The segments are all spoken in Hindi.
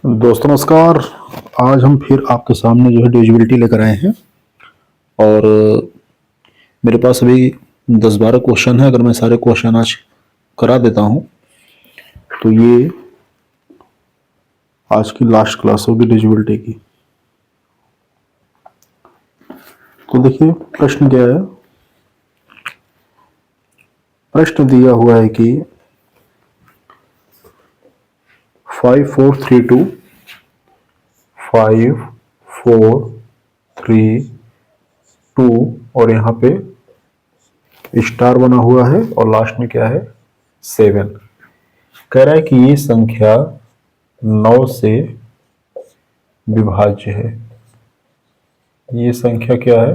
दोस्तों नमस्कार। आज हम फिर आपके सामने जो है डिविजिबिलिटी लेकर आए हैं और मेरे पास अभी 10-12 क्वेश्चन है। अगर मैं सारे क्वेश्चन आज करा देता हूं तो ये आज की लास्ट क्लास होगी डिविजिबिलिटी की। तो देखिए प्रश्न क्या है। प्रश्न दिया हुआ है कि 5 4 3 2 5 4 3 2 और यहाँ पे स्टार बना हुआ है और लास्ट में क्या है 7। कह रहा है कि ये संख्या 9 से विभाज्य है। ये संख्या क्या है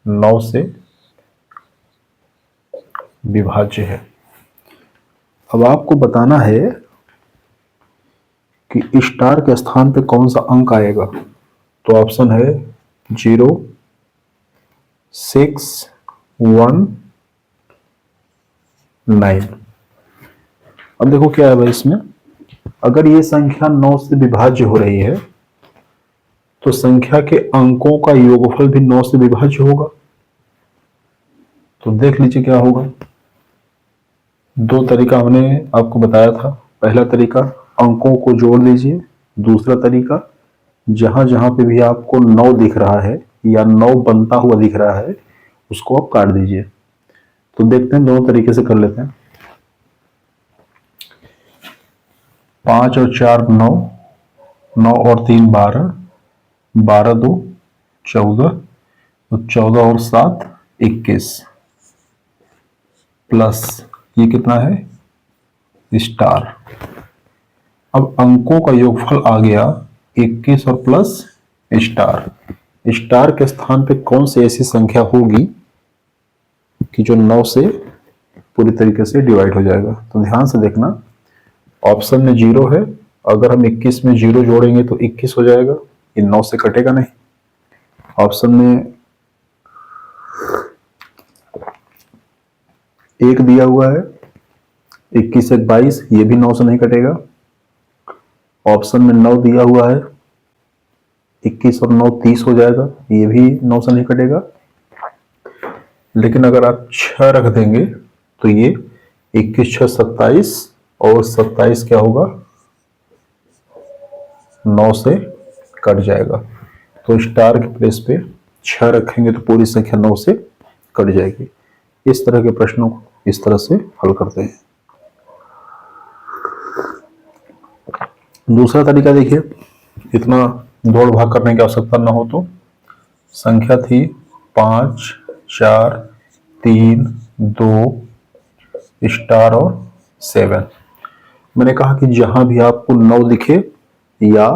9 से विभाज्य है। अब आपको बताना है कि स्टार के स्थान पे कौन सा अंक आएगा। तो ऑप्शन है 0 6 1 9। अब देखो क्या है भाई इसमें, अगर ये संख्या 9 से विभाज्य हो रही है तो संख्या के अंकों का योगफल भी 9 से विभाज्य होगा। तो देख लीजिए क्या होगा। दो तरीका हमने आपको बताया था। पहला तरीका अंकों को जोड़ दीजिए। दूसरा तरीका जहां जहां पे भी आपको 9 दिख रहा है या 9 बनता हुआ दिख रहा है उसको आप काट दीजिए। तो देखते हैं दोनों तरीके से कर लेते हैं। 5 और 4 9, 9 और 3 12, 12 2 14, तो 14 और 7 21 प्लस ये कितना है स्टार। अब अंकों का योगफल आ गया 21 और प्लस स्टार। स्टार के स्थान पे कौन सी ऐसी संख्या होगी कि जो 9 से पूरी तरीके से डिवाइड हो जाएगा। तो ध्यान से देखना, ऑप्शन में 0 है। अगर हम 21 में 0 जोड़ेंगे तो 21 हो जाएगा, ये 9 से कटेगा नहीं। ऑप्शन में 1 दिया हुआ है, 21 1 22, ये भी 9 से नहीं कटेगा। ऑप्शन में 9 दिया हुआ है, 21 और 9 30 हो जाएगा, ये भी 9 से नहीं कटेगा। लेकिन अगर आप 6 रख देंगे तो ये 21 6 27 और 27 क्या होगा 9 से कट जाएगा। तो स्टार के प्लेस पे 6 रखेंगे तो पूरी संख्या 9 से कट जाएगी। इस तरह के प्रश्नों को इस तरह से हल करते हैं। दूसरा तरीका देखिए, इतना दौड़ भाग करने की आवश्यकता ना हो तो संख्या थी 5 4 3 2 स्टार और 7। मैंने कहा कि जहां भी आपको 9 दिखे या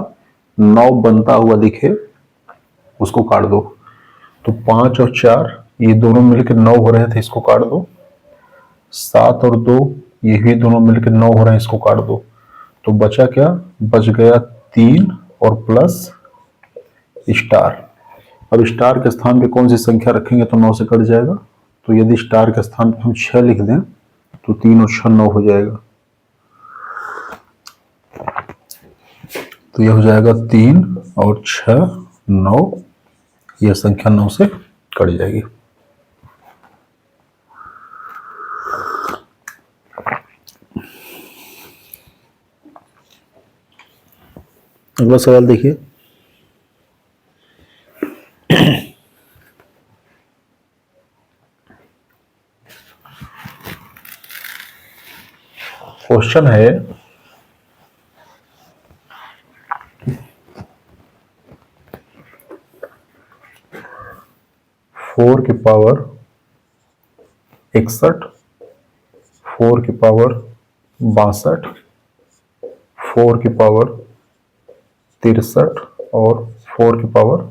9 बनता हुआ दिखे उसको काट दो। तो 5 और 4 ये दोनों मिलकर 9 हो रहे थे, इसको काट दो। 7 और 2 ये भी दोनों मिलकर 9 हो रहे हैं, इसको काट दो। तो बचा क्या, बच गया 3 और प्लस स्टार। अब स्टार के स्थान पे कौन सी संख्या रखेंगे तो 9 से कट जाएगा। तो यदि स्टार के स्थान पे हम 6 लिख दें तो 3 और 6 9 हो जाएगा। तो यह हो जाएगा 3 और 6 9, यह संख्या 9 से कट जाएगी। अगला सवाल देखिए। क्वेश्चन है 4 की पावर 61, 4 की पावर 62, 4 की पावर 63 और 4 की पावर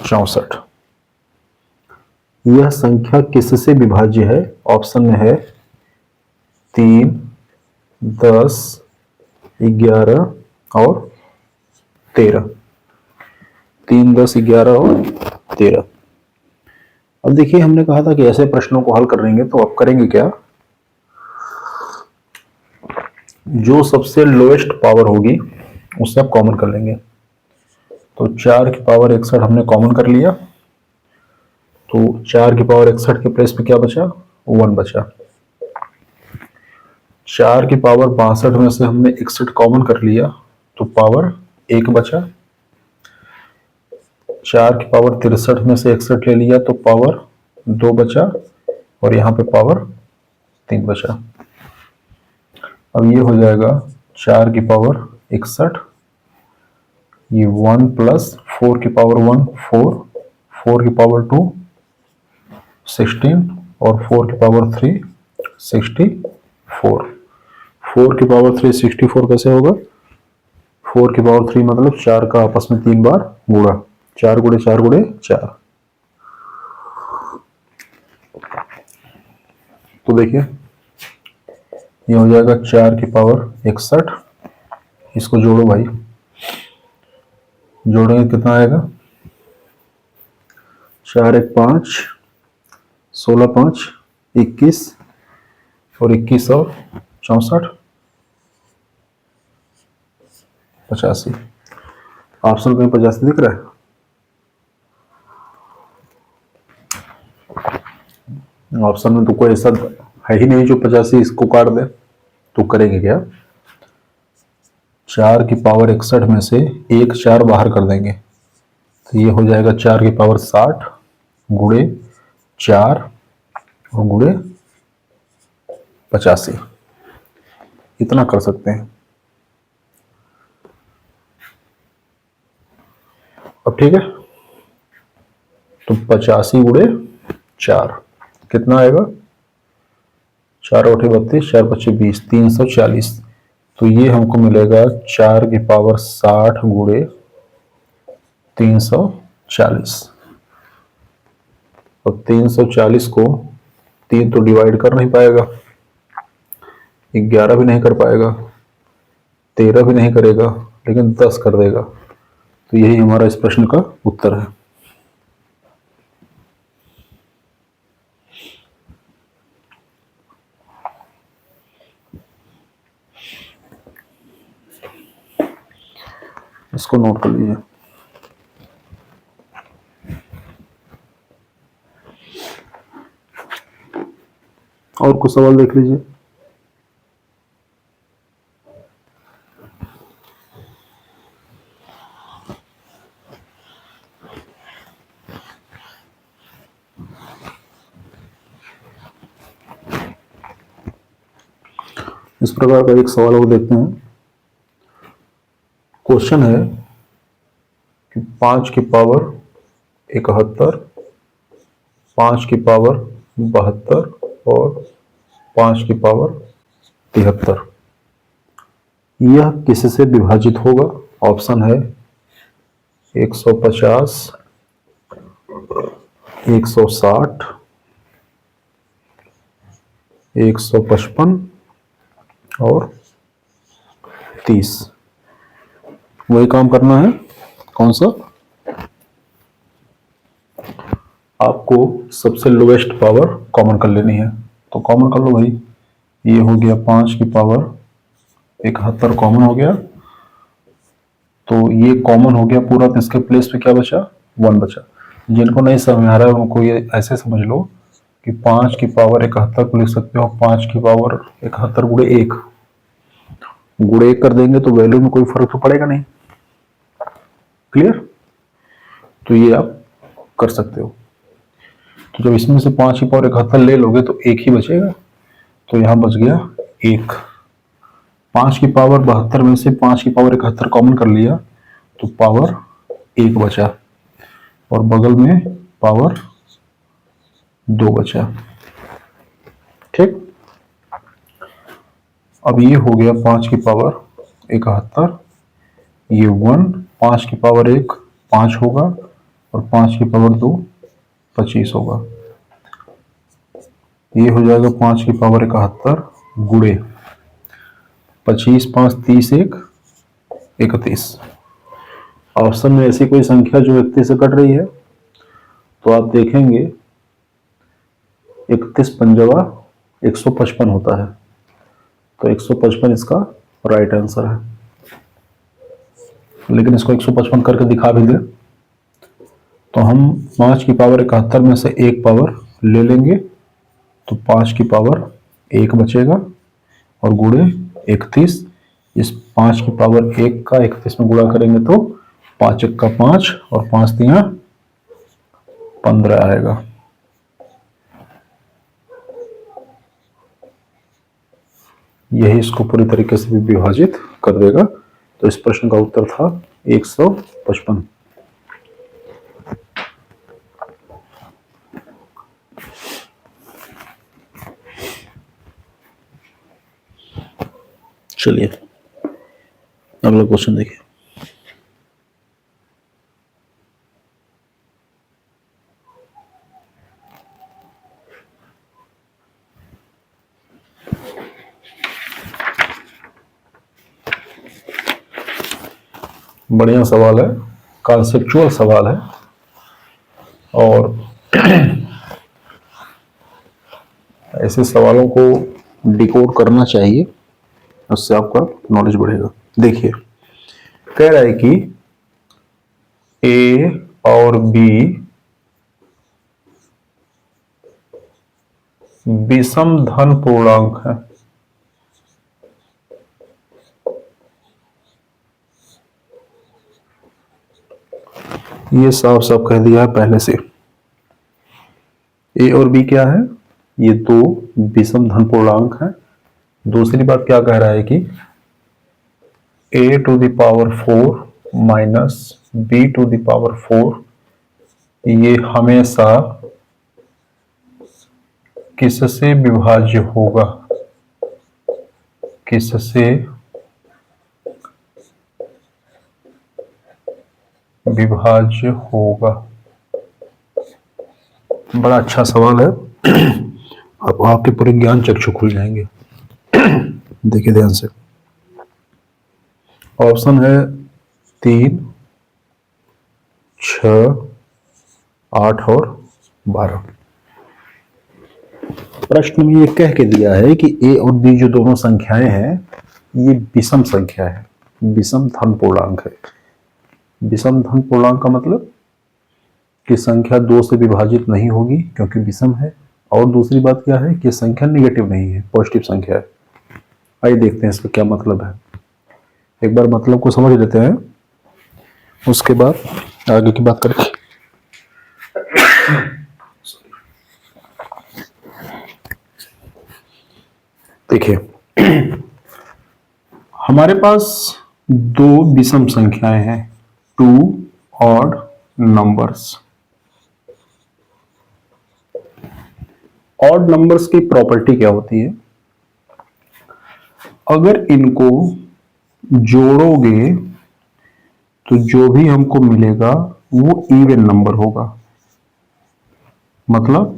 64। यह संख्या किससे विभाज्य है। ऑप्शन में है 3 10 11 और 13। 3 10 11 और 13। अब देखिए हमने कहा था कि ऐसे प्रश्नों को हल करेंगे तो आप करेंगे क्या, जो सबसे लोएस्ट पावर होगी उससे आप कॉमन कर लेंगे। तो 4 की पावर 61 हमने कॉमन कर लिया, तो 4 की पावर 61 के प्लेस पे क्या बचा, 1 बचा। 4 की पावर 62 में से हमने 61 कॉमन कर लिया, तो पावर 1 बचा। 4 की पावर 63 में से 61 ले लिया, तो पावर 2 बचा, और यहाँ पे पावर 3 बचा। अब ये हो जाएगा 4 की पावर 61, ये 1 प्लस 4 की पावर 1 4, 4 की पावर 2 16, और 4 की पावर 3 64। 4 की पावर 3 64 कैसे होगा, 4 की पावर 3 मतलब 4 का आपस में 3 बार गुणा, 4 गुणे 4 गुणे 4। तो देखिए ये हो जाएगा 4 की पावर 61, इसको जोड़ो भाई, जोड़ेंगे कितना आएगा, 4 1 5, 16 5 21, और 21 और 64 85। ऑप्शन कहीं 85 दिख रहा है, ऑप्शन में तो कोई ऐसा है ही नहीं जो 85 इसको काट दे। तो करेंगे क्या, 4 की पावर 61 में से एक 4 बाहर कर देंगे, तो ये हो जाएगा 4 की पावर 60 गुणे 4 और गुणे 85, इतना कर सकते हैं। अब ठीक है, तो 85 गुणे 4 कितना आएगा, 4 8 32, 4 25 20, 340। तो ये हमको मिलेगा 4 की पावर 60 गुणे 340, और 340 को 3 तो डिवाइड कर नहीं पाएगा, 11 भी नहीं कर पाएगा, 13 भी नहीं करेगा, लेकिन 10 कर देगा। तो यही हमारा इस प्रश्न का उत्तर है। इसको नोट कर लीजिए। और कुछ सवाल देख लीजिए। इस प्रकार का एक सवाल और देखते हैं। क्वेश्चन है कि 5 की पावर 71, 5 की पावर 72 और 5 की पावर 73 यह किससे विभाजित होगा। ऑप्शन है 150, 160, 155 और 30। वही काम करना है, कौन सा, आपको सबसे लोवेस्ट पावर कॉमन कर लेनी है। तो कॉमन कर लो भाई, ये हो गया 5 की पावर 71 कॉमन हो गया, तो ये कॉमन हो गया पूरा, तो इसके प्लेस पे क्या बचा, 1 बचा। जिनको नहीं समझ आ रहा है उनको ये ऐसे समझ लो कि 5 की पावर 71 को लिख सकते हो 5 की पावर 71 गुणे 1, गुणे 1 कर देंगे तो वैल्यू में कोई फर्क तो पड़ेगा नहीं। क्लियर, तो ये आप कर सकते हो। तो जब इसमें से 5 की पावर 71 ले लोगे तो एक ही बचेगा, तो यहां बच गया 1। 5 की पावर 72 में से 5 की पावर 71 कॉमन कर लिया, तो पावर 1 बचा, और बगल में पावर 2 बचा। ठीक, अब ये हो गया 5 की पावर 71, ये 1, 5 की पावर 1 5 होगा, और 5 की पावर 2 25 होगा। ये हो जाएगा 5 की पावर 71 गुणे 25 5 30 1 31। ऑप्शन में ऐसी कोई संख्या जो 31 से कट रही है, तो आप देखेंगे 31 पंजवा 155 होता है, तो 155 इसका राइट आंसर है। लेकिन इसको 155 करके दिखा भी दे तो हम 5 की पावर 71 में से एक पावर ले लेंगे, तो 5 की पावर 1 बचेगा और गुणे 31। इस 5 की पावर 1 का 31 में गुणा करेंगे तो 5 1 का 5 और 5 3 15 आएगा। यही इसको पूरी तरीके से भी विभाजित कर देगा। तो इस प्रश्न का उत्तर था 155। चलिए अगला क्वेश्चन देखिए। बढ़िया सवाल है, कॉन्सेप्चुअल सवाल है और ऐसे सवालों को डिकोड करना चाहिए, उससे आपका नॉलेज बढ़ेगा। देखिए कह रहा है कि ए और बी विषम धन पूर्णांक है। ये साफ साफ कह दिया है पहले से। ए और बी क्या है? ये दो विषम धन पूर्णांक है। दूसरी बात क्या कह रहा है कि a to the power 4 minus b to the power 4 ये हमेशा किससे विभाज्य होगा? किससे विभाज्य होगा? बड़ा अच्छा सवाल है। अब आपके पूरे ज्ञान चक्षु खुल जाएंगे। देखिए ध्यान से, ऑप्शन है 3, 6, 8 और 12। प्रश्न में ये कह के दिया है कि ए और बी जो दोनों संख्याएं हैं ये विषम संख्या है, विषम धन पूर्णांक है। विषम धन पूर्णांक का मतलब कि संख्या 2 से विभाजित नहीं होगी क्योंकि विषम है, और दूसरी बात क्या है कि संख्या निगेटिव नहीं है, पॉजिटिव संख्या है। आइए देखते हैं इसका क्या मतलब है। एक बार मतलब को समझ लेते हैं, उसके बाद आगे की बात करेंगे। देखिए हमारे पास दो विषम संख्याएं हैं, 2 ऑड नंबर्स। ऑड नंबर्स की प्रॉपर्टी क्या होती है? अगर इनको जोड़ोगे तो जो भी हमको मिलेगा वो इवन नंबर होगा, मतलब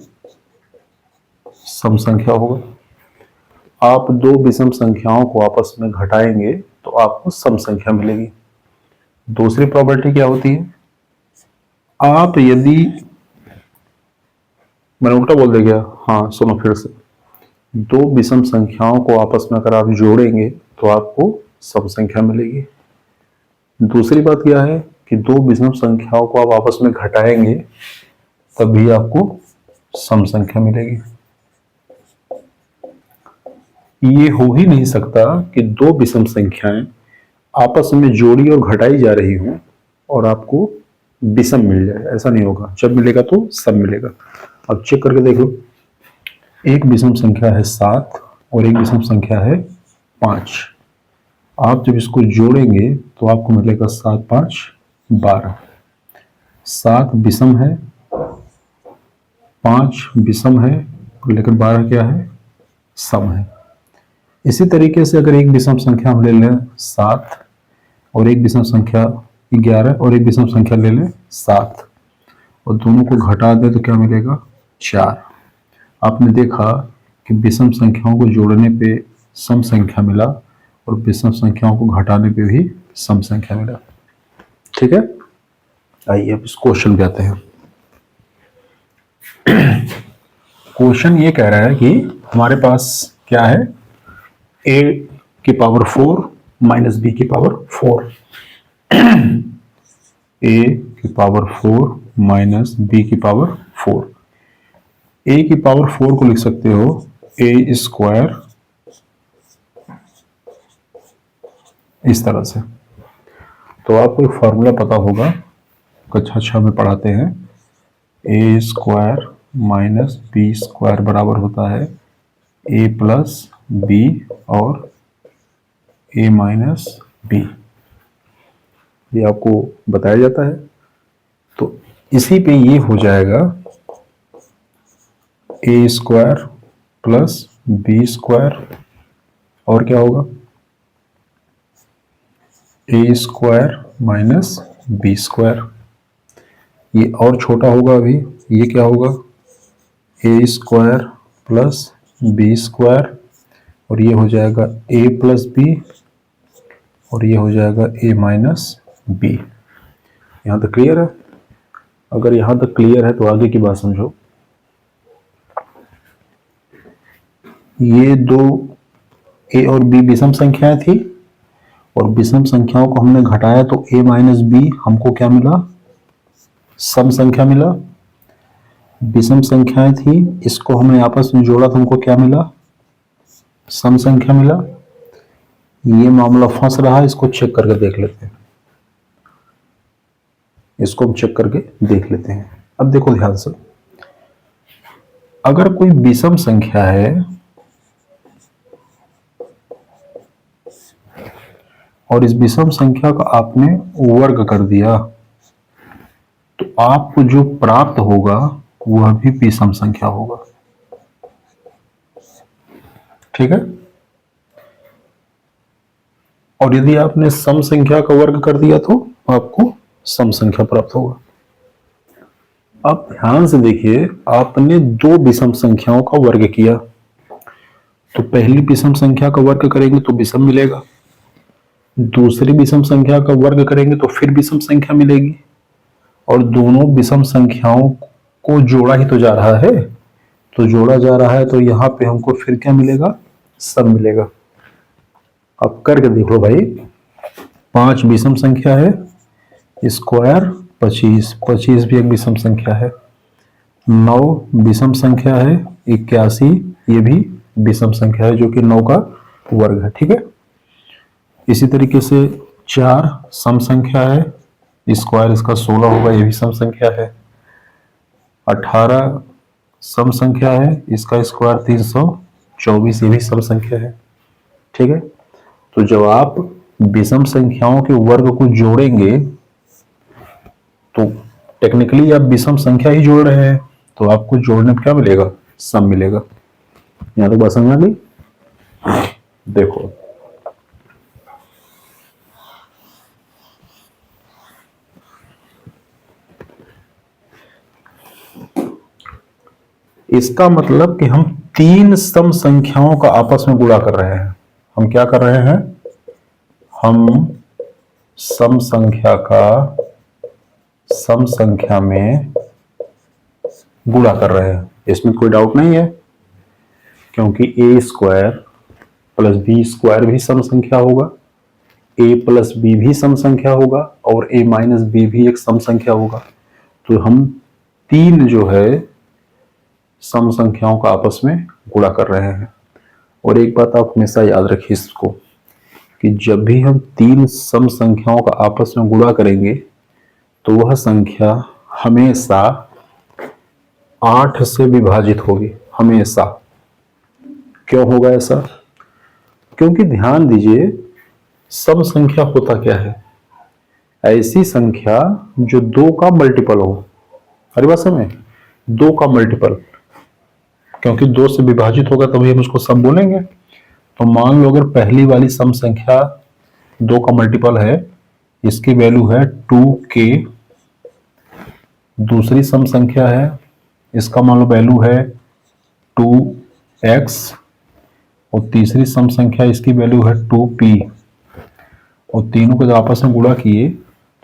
सम संख्या होगा। आप दो विषम संख्याओं को आपस में घटाएंगे तो आपको सम संख्या मिलेगी। दूसरी प्रॉपर्टी क्या होती है? आप यदि, मैंने उल्टा बोल दिया क्या? हाँ सुनो फिर से। दो विषम संख्याओं को आपस में अगर आप जोड़ेंगे तो आपको सम संख्या मिलेगी। दूसरी बात क्या है कि दो विषम संख्याओं को आप आपस में घटाएंगे तभी आपको सम संख्या मिलेगी। ये हो ही नहीं सकता कि दो विषम संख्याएं आपस में जोड़ी और घटाई जा रही हों और आपको विषम मिल जाए, ऐसा नहीं होगा। जब मिलेगा तो सम मिलेगा। अब चेक करके देख लो, एक विषम संख्या है 7 और एक विषम संख्या है 5। आप जब इसको जोड़ेंगे तो आपको मिलेगा 7 5 12। 7 विषम है, 5 विषम है, लेकिन 12 क्या है? सम है। इसी तरीके से अगर एक विषम संख्या हम ले लें 7 और एक विषम संख्या 11 और एक विषम संख्या ले लें 7 और दोनों को घटा दें तो क्या मिलेगा? 4। आपने देखा कि विषम संख्याओं को जोड़ने पे सम संख्या मिला और विषम संख्याओं को घटाने पे भी सम संख्या मिला। ठीक है, आइए अब इस क्वेश्चन पे आते हैं। क्वेश्चन ये कह रहा है कि हमारे पास क्या है? a की पावर 4 माइनस b की पावर 4। ए की पावर 4 माइनस बी की पावर 4। ए की पावर 4 को लिख सकते हो ए स्क्वायर, इस तरह से। तो आपको एक फॉर्मूला पता होगा, कक्षा 6 में पढ़ाते हैं, ए स्क्वायर माइनस बी स्क्वायर बराबर होता है ए प्लस बी और ए माइनस बी। ये आपको बताया जाता है। तो इसी पे ये हो जाएगा ए स्क्वायर प्लस बी स्क्वायर, और क्या होगा ए स्क्वायर माइनस बी स्क्वायर। ये और छोटा होगा अभी, ये क्या होगा ए स्क्वायर प्लस बी स्क्वायर, और ये हो जाएगा ए प्लस बी, और ये हो जाएगा ए माइनस बी। यहां तक क्लियर है? अगर यहां तक क्लियर है तो आगे की बात समझो। ये दो ए और बी विषम संख्याएं थी, और विषम संख्याओं को हमने घटाया तो ए माइनस बी हमको क्या मिला, सम संख्या मिला। विषम संख्याएं थी, इसको हमने आपस में जोड़ा तो हमको क्या मिला, सम संख्या मिला। ये मामला फंस रहा है, इसको चेक करके देख लेते हैं। इसको हम चेक करके देख लेते हैं। अब देखो ध्यान से, अगर कोई विषम संख्या है और इस विषम संख्या का आपने वर्ग कर दिया, तो आपको जो प्राप्त होगा वह भी विषम संख्या होगा। ठीक है? और यदि आपने सम संख्या का वर्ग कर दिया तो आपको सम संख्या प्राप्त होगा। अब ध्यान से देखिए, आपने दो विषम संख्याओं का वर्ग किया, तो पहली विषम संख्या का वर्ग करेंगे तो विषम मिलेगा, दूसरी विषम संख्या का वर्ग करेंगे तो फिर विषम संख्या मिलेगी, और दोनों विषम संख्याओं को जोड़ा ही तो जा रहा है। तो जोड़ा जा रहा है तो यहां पे हमको फिर क्या मिलेगा, सम मिलेगा। अब करके देख लो भाई, 5 विषम संख्या है, स्क्वायर 25, 25 भी एक विषम संख्या है, 9 विषम संख्या है, 81 ये भी विषम संख्या है, जो कि 9 का वर्ग है। ठीक है? इसी तरीके से 4 सम संख्या है, स्क्वायर इसका 16 होगा, ये भी सम संख्या है। 18 सम संख्या है, इसका स्क्वायर 324, ये भी सम संख्या है। ठीक है? तो जब आप विषम संख्याओं के वर्ग को जोड़ेंगे तो टेक्निकली आप विषम संख्या ही जोड़ रहे हैं, तो आपको जोड़ने में क्या मिलेगा, सम मिलेगा। यहां तो बात समझ आ गई? देखो, इसका मतलब कि हम 3 सम संख्याओं का आपस में गुणा कर रहे हैं। हम क्या कर रहे हैं, हम सम संख्या का सम संख्या में गुणा कर रहे हैं। इसमें कोई डाउट नहीं है, क्योंकि ए स्क्वायर प्लस बी स्क्वायर भी सम संख्या होगा, ए प्लस बी भी सम संख्या होगा, और ए माइनस बी भी एक सम संख्या होगा। तो हम 3 जो है सम संख्याओं का आपस में गुणा कर रहे हैं। और एक बात आप हमेशा याद रखिए इसको, कि जब भी हम 3 सम संख्याओं का आपस में गुणा करेंगे तो वह संख्या हमेशा 8 से विभाजित होगी, हमेशा। क्यों होगा ऐसा? क्योंकि ध्यान दीजिए, सम संख्या होता क्या है, ऐसी संख्या जो 2 का मल्टीपल हो। हर बात समझ, 2 का मल्टीपल, क्योंकि 2 से विभाजित होगा तभी हम उसको सम बोलेंगे। तो मान लो अगर पहली वाली सम संख्या 2 का मल्टीपल है, इसकी वैल्यू है 2k, दूसरी सम संख्या है, इसका मान लो वैल्यू है 2x, और तीसरी सम संख्या इसकी वैल्यू है 2p, और तीनों को जब आपस में गुणा किए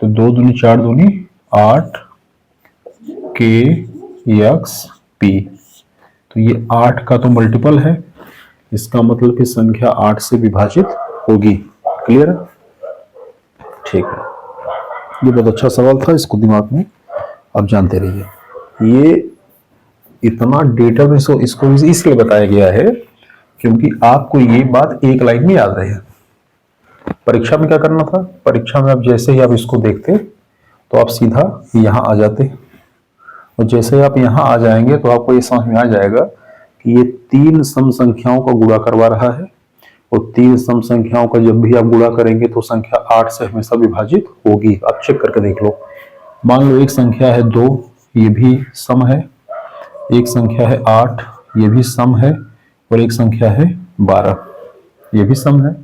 तो 2 दूनी 4 दूनी 8 kxp। तो ये 8 का तो मल्टीपल है, इसका मतलब कि संख्या 8 से विभाजित होगी। क्लियर है? ठीक है। ये बहुत अच्छा सवाल था, इसको दिमाग में आप जानते रहिए। ये इतना डेटा में इसको इसलिए बताया गया है क्योंकि आपको ये बात एक लाइन में याद रहे। परीक्षा में क्या करना था, परीक्षा में आप जैसे ही आप इसको देखते तो आप सीधा यहाँ आ जाते, और जैसे ही आप यहाँ आ जाएंगे तो आपको ये समझ में आ जाएगा कि ये तीन सम संख्याओं का गुणा करवा रहा है, और तीन सम संख्याओं का जब भी आप गुणा करेंगे तो संख्या 8 से हमेशा विभाजित होगी। आप चेक करके देख लो। मान लो एक संख्या है 2, ये भी सम है, एक संख्या है 8, ये भी सम है, और एक संख्या है 12, ये भी सम है।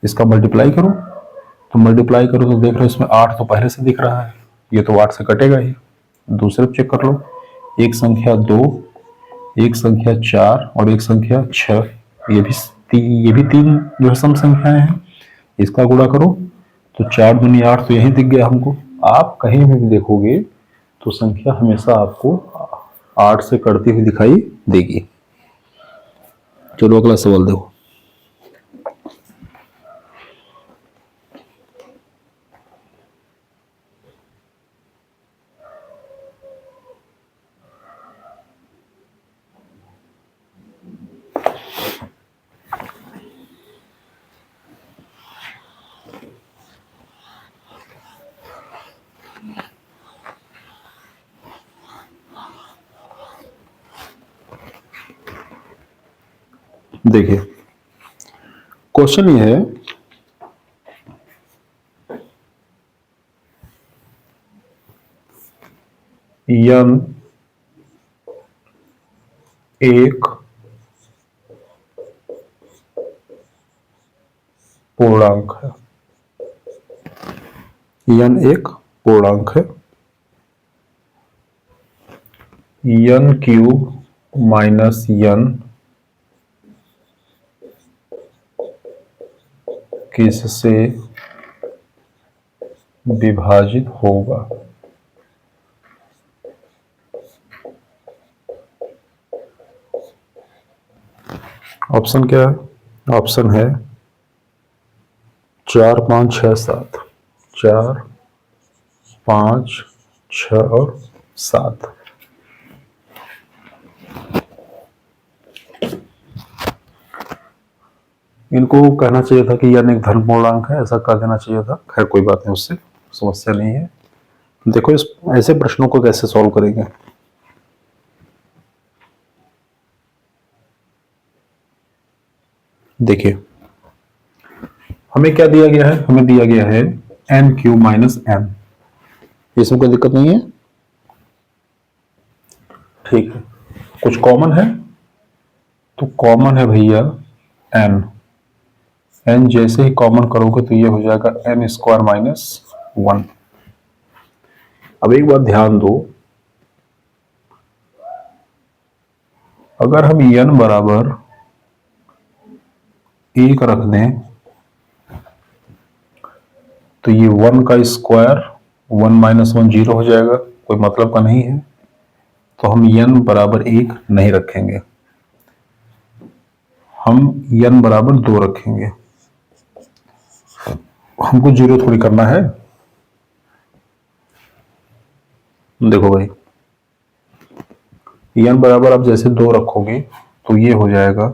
इसका मल्टीप्लाई करो, तो मल्टीप्लाई करो तो देख रहे हो इसमें 8 तो पहले से दिख रहा है, ये तो 8 से कटेगा ही। दूसरे चेक कर लो, एक संख्या 2, एक संख्या 4 और एक संख्या 6, ये भी तीन जो है सम संख्याएं हैं। इसका गुणा करो तो 4 दूनी 8 तो यही दिख गया हमको। आप कहीं भी देखोगे तो संख्या हमेशा आपको 8 से कटती हुई दिखाई देगी। चलो अगला सवाल देखो। देखिए क्वेश्चन ये है, n एक पूर्णांक है, n एक पूर्णांक है, n क्यूब माइनस n किससे विभाजित होगा। ऑप्शन क्या है, ऑप्शन है 4 5 6 7, 4 5 6 और 7। इनको कहना चाहिए था कि n एक धन पूर्णांक है, ऐसा कह देना चाहिए था। खैर कोई बात नहीं, उससे समस्या नहीं है। देखो इस ऐसे प्रश्नों को कैसे सॉल्व करेंगे। देखिए हमें क्या दिया गया है, हमें दिया गया है n क्यूब माइनस m, इसमें कोई दिक्कत नहीं है, ठीक है। कुछ कॉमन है तो कॉमन है भैया n, n जैसे ही कॉमन करोगे तो ये हो जाएगा n स्क्वायर माइनस 1। अब एक बात ध्यान दो, अगर हम n बराबर 1 रख दें तो ये 1 का स्क्वायर 1 माइनस 1 0 हो जाएगा, कोई मतलब का नहीं है। तो हम n बराबर 1 नहीं रखेंगे, हम n बराबर 2 रखेंगे। हमको 0 थोड़ी करना है। देखो भाई n बराबर आप जैसे 2 रखोगे तो ये हो जाएगा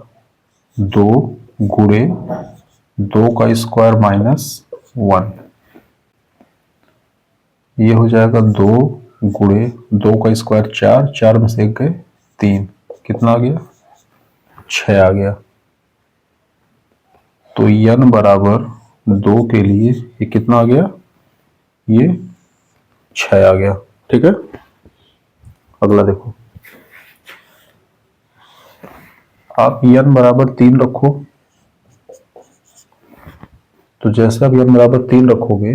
2 गुणे 2 का स्क्वायर माइनस 1, ये हो जाएगा 2 गुणे 2 का स्क्वायर 4, 4 में से 1 गए 3, कितना आ गया 6 आ गया। तो n बराबर 2 के लिए ये कितना आ गया, ये 6 आ गया, ठीक है। अगला देखो, आप n बराबर 3 रखो, तो जैसे आप n बराबर 3 रखोगे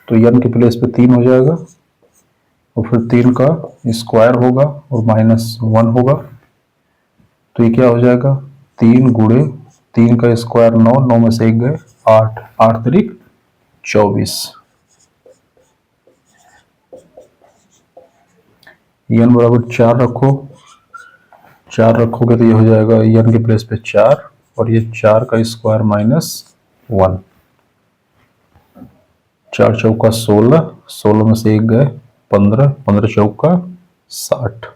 तो n के प्लेस पे 3 हो जाएगा, और फिर 3 का स्क्वायर होगा और माइनस 1 होगा, तो ये क्या हो जाएगा 3 गुणे 3 का स्क्वायर 9, 9 में से 1 गए 8, 8 तरीक 24। n बराबर 4 रखो, 4 रखोगे तो ये हो जाएगा n के प्लेस पे 4, और ये 4 का स्क्वायर माइनस 1, 4 चौका 16, 16 में से 1 गए 15, 15 चौका 60।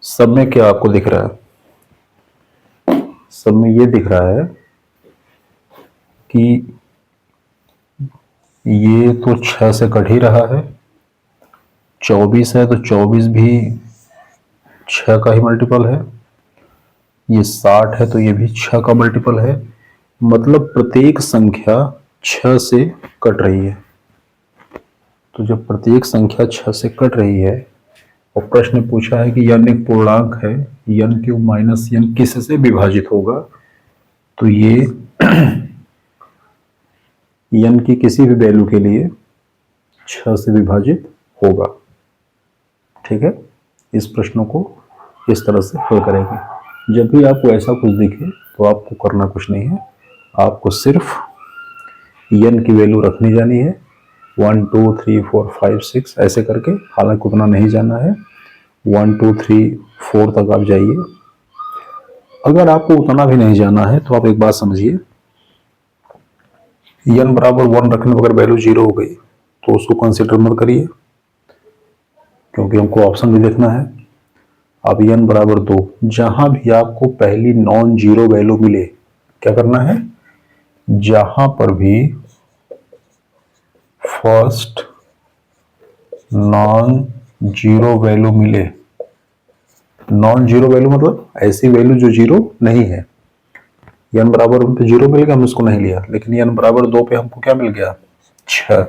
सब में क्या आपको दिख रहा है? सब में ये दिख रहा है कि ये तो 6 से कट ही रहा है। 24 है तो 24 भी 6 का ही मल्टीपल है। ये 60 है तो ये भी 6 का मल्टीपल है। मतलब प्रत्येक संख्या 6 से कट रही है। तो जब प्रत्येक संख्या 6 से कट रही है और प्रश्न पूछा है कि n एक पूर्णांक है, n³ माइनस n किससे विभाजित होगा, तो ये n की किसी भी वैल्यू के लिए 6 से विभाजित होगा। ठीक है, इस प्रश्नों को इस तरह से हल करेंगे। जब भी आपको ऐसा कुछ दिखे तो आपको करना कुछ नहीं है, आपको सिर्फ n की वैल्यू रखनी जानी है 1 2 3 4 5 6 ऐसे करके। हालांकि उतना नहीं जाना है, 1 2 3 4 तक आप जाइए। अगर आपको उतना भी नहीं जाना है तो आप एक बात समझिए, n बराबर 1 रखने पर अगर वैल्यू 0 हो गई तो उसको कंसिडर मत करिए, क्योंकि हमको ऑप्शन भी देखना है। अब n बराबर 2, जहां भी आपको पहली नॉन जीरो वैल्यू मिले, क्या करना है? जहां पर भी फर्स्ट नॉन जीरो वैल्यू मिले, नॉन जीरो वैल्यू मतलब ऐसी वैल्यू जो जीरो नहीं है। n बराबर 1 पे 0 मिल गया, हम इसको नहीं लिया, लेकिन n बराबर 2 पे हमको क्या मिल गया? 6।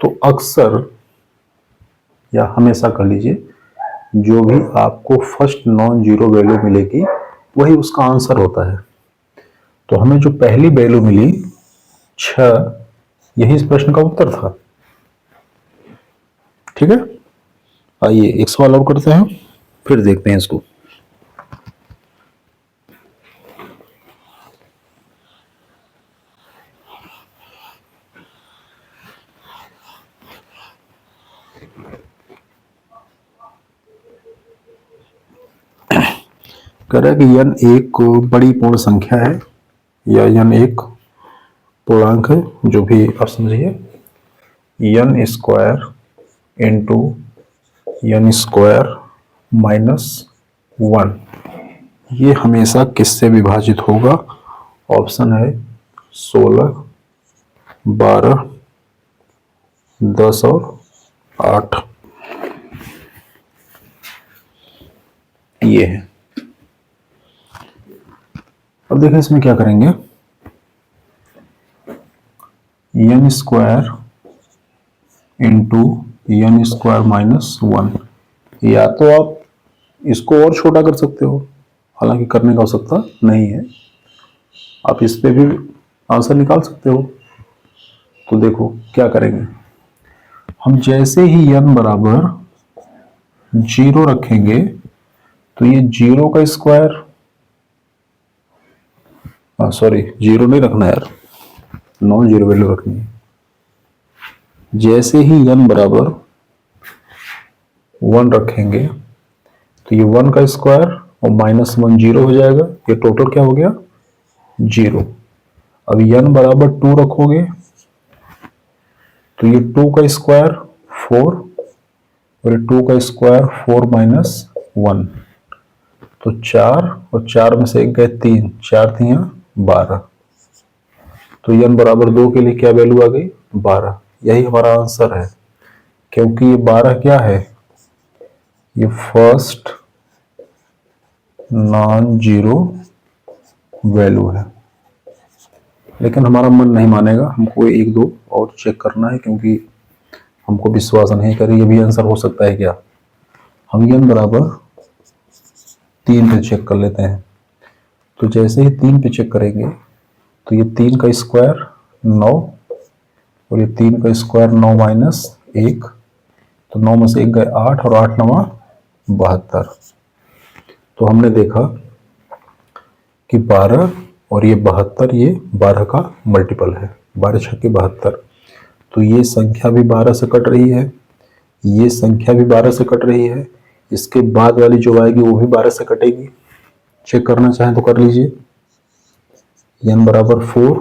तो अक्सर या हमेशा कर लीजिए, जो भी आपको फर्स्ट नॉन जीरो वैल्यू मिलेगी वही उसका आंसर होता है। तो हमें जो पहली वैल्यू मिली 6, यही इस प्रश्न का उत्तर था। ठीक है, आइए एक सवाल और करते हैं, फिर देखते हैं इसको। कह रहा है कि n एक बड़ी पूर्ण संख्या है या n एक पूर्णांक है, जो भी आप समझिए। n square into n square minus 1, ये हमेशा किससे विभाजित होगा? ऑप्शन है 16, 12, 10 और 8। ये है। अब देखिए इसमें क्या करेंगे, n square into n square minus 1, या तो आप इसको और छोटा कर सकते हो, हालांकि करने का आवश्यकता नहीं है, आप इस पे भी आंसर निकाल सकते हो। तो देखो क्या करेंगे, हम जैसे ही n बराबर 0 रखेंगे तो ये 0 का स्क्वायर, सॉरी 0 नहीं रखना यार, नॉन जीरो वैल्यू रखनी है। जैसे ही n बराबर 1 रखेंगे तो ये 1 का स्क्वायर और माइनस 1 0 हो जाएगा, ये टोटल क्या हो गया? 0। अब n बराबर 2 रखोगे तो ये 2 का स्क्वायर 4 और ये 2 का स्क्वायर 4 माइनस 1, तो 4 और 4 में से 1 गए 3, 4 3 12। तो n बराबर 2 के लिए क्या वैल्यू आ गई? 12। यही हमारा आंसर है, क्योंकि ये 12 क्या है? ये फर्स्ट नॉन जीरो वैल्यू है। लेकिन हमारा मन नहीं मानेगा, हमको 1 2 और चेक करना है, क्योंकि हमको विश्वास नहीं करें ये भी आंसर हो सकता है क्या। हम n बराबर 3 पे चेक कर लेते हैं। तो जैसे ही 3 पे चेक करेंगे तो ये 3 का स्क्वायर 9 और ये 3 का स्क्वायर 9 माइनस 1, तो 9 में से 1 गए 8 और 8 9 72। तो हमने देखा कि 12 और ये 72, ये 12 का मल्टीपल है, 12 छक्के 72। तो ये संख्या भी 12 से कट रही है, ये संख्या भी 12 से कट रही है, इसके बाद वाली जो आएगी वो भी 12 से कटेगी। चेक करना चाहें तो कर लीजिए। n बराबर 4,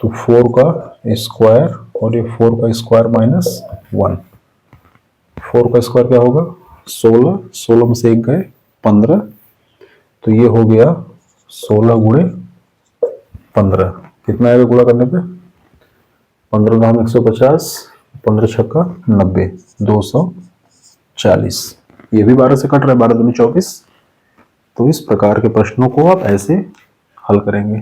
तो 4 का स्क्वायर और ये 4 का स्क्वायर माइनस 1। 4 का स्क्वायर क्या होगा 16, 16 में से 1 गए 15, तो ये हो गया 16 गुणे 15। कितना आएगा गुणा करने पे 15 दाम 150, 15 छक्का 90, 240। ये भी 12 से कट रहा है, 12 दूनी 24। तो इस प्रकार के प्रश्नों को आप ऐसे हल करेंगे।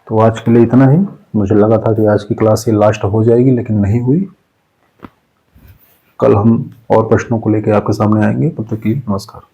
तो आज के लिए इतना ही। मुझे लगा था कि आज की क्लास ये लास्ट हो जाएगी, लेकिन नहीं हुई। कल हम और प्रश्नों को लेकर आपके सामने आएंगे। तब तक के लिए नमस्कार।